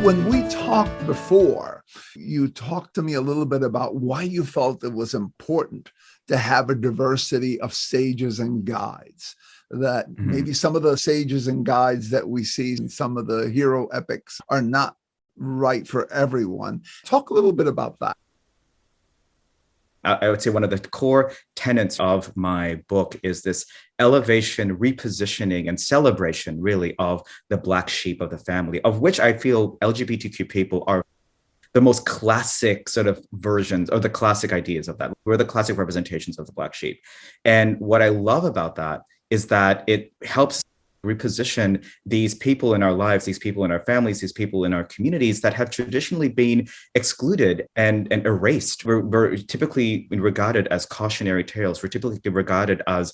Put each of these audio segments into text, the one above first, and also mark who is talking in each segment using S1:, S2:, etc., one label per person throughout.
S1: When we talked before, you talked to me a little bit about why you felt it was important to have a diversity of sages and guides, that maybe some of the sages and guides that we see in some of the hero epics are not right for everyone. Talk a little bit about that.
S2: I would say one of the core tenets of my book is this elevation, repositioning, and celebration, really, of the Black sheep of the family, of which I feel LGBTQ people are the most classic sort of versions, or the classic ideas of that. We're the classic representations of the Black sheep. And what I love about that is that it helps reposition these people in our lives, these people in our families, these people in our communities that have traditionally been excluded and erased. We're typically regarded as cautionary tales. We're typically regarded as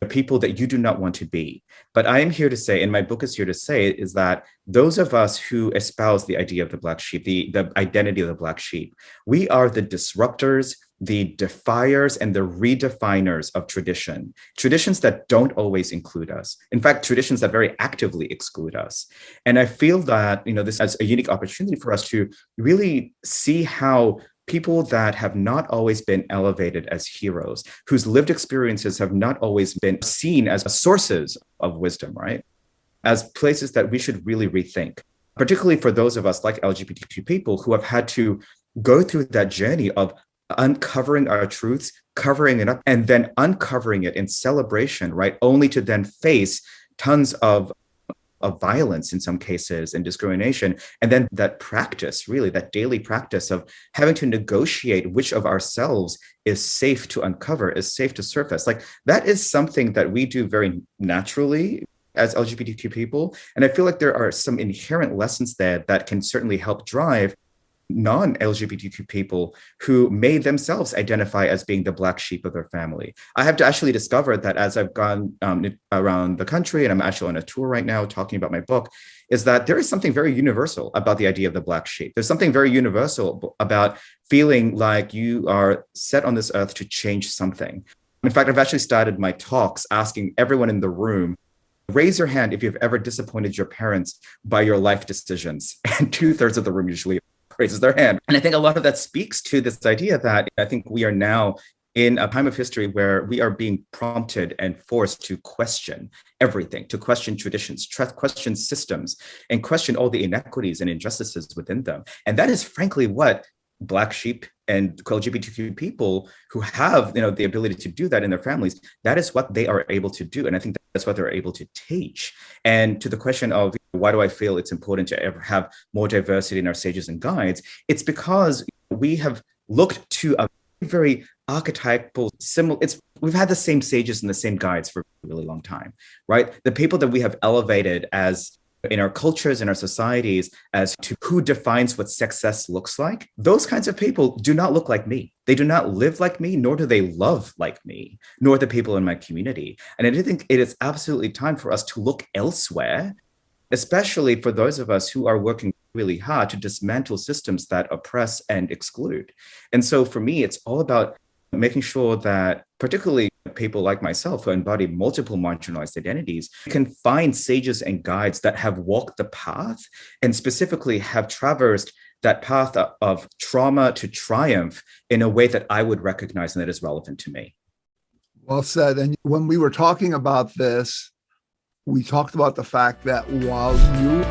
S2: people that you do not want to be. But I am here to say, and my book is here to say, is that those of us who espouse the idea of the Black sheep, the identity of the Black sheep, we are the disruptors, the defiers, and the redefiners of tradition, traditions that don't always include us. In fact, traditions that very actively exclude us. And I feel that, this is a unique opportunity for us to really see how people that have not always been elevated as heroes, whose lived experiences have not always been seen as sources of wisdom, right? As places that we should really rethink, particularly for those of us like LGBTQ people who have had to go through that journey of uncovering our truths, covering it up, and then uncovering it in celebration, right? Only to then face tons of violence in some cases and discrimination. And then that practice, really, that daily practice of having to negotiate which of ourselves is safe to uncover, is safe to surface. Like, that is something that we do very naturally as LGBTQ people. And I feel like there are some inherent lessons there that can certainly help drive non-LGBTQ people who may themselves identify as being the Black sheep of their family. I have to actually discover that as I've gone around the country, and I'm actually on a tour right now talking about my book, is that there is something very universal about the idea of the Black sheep. There's something very universal about feeling like you are set on this earth to change something. In fact, I've actually started my talks asking everyone in the room, raise your hand if you've ever disappointed your parents by your life decisions. And 2/3 of the room usually raises their hand. And I think a lot of that speaks to this idea that I think we are now in a time of history where we are being prompted and forced to question everything, to question traditions, question systems, and question all the inequities and injustices within them. And that is frankly what Black sheep and LGBTQ people who have, the ability to do that in their families, that is what they are able to do. And I think that's what they're able to teach. And to the question of why do I feel it's important to ever have more diversity in our sages and guides, it's because we have looked to a very archetypal, similar, we've had the same sages and the same guides for a really long time, right? The people that we have elevated as in our cultures, in our societies, as to who defines what success looks like, those kinds of people do not look like me. They do not live like me, nor do they love like me, nor the people in my community. And I do think it is absolutely time for us to look elsewhere, especially for those of us who are working really hard to dismantle systems that oppress and exclude. And so for me, it's all about making sure that particularly people like myself who embody multiple marginalized identities can find sages and guides that have walked the path and specifically have traversed that path of trauma to triumph in a way that I would recognize and that is relevant to me.
S1: Well said. And when we were talking about this, we talked about the fact that while you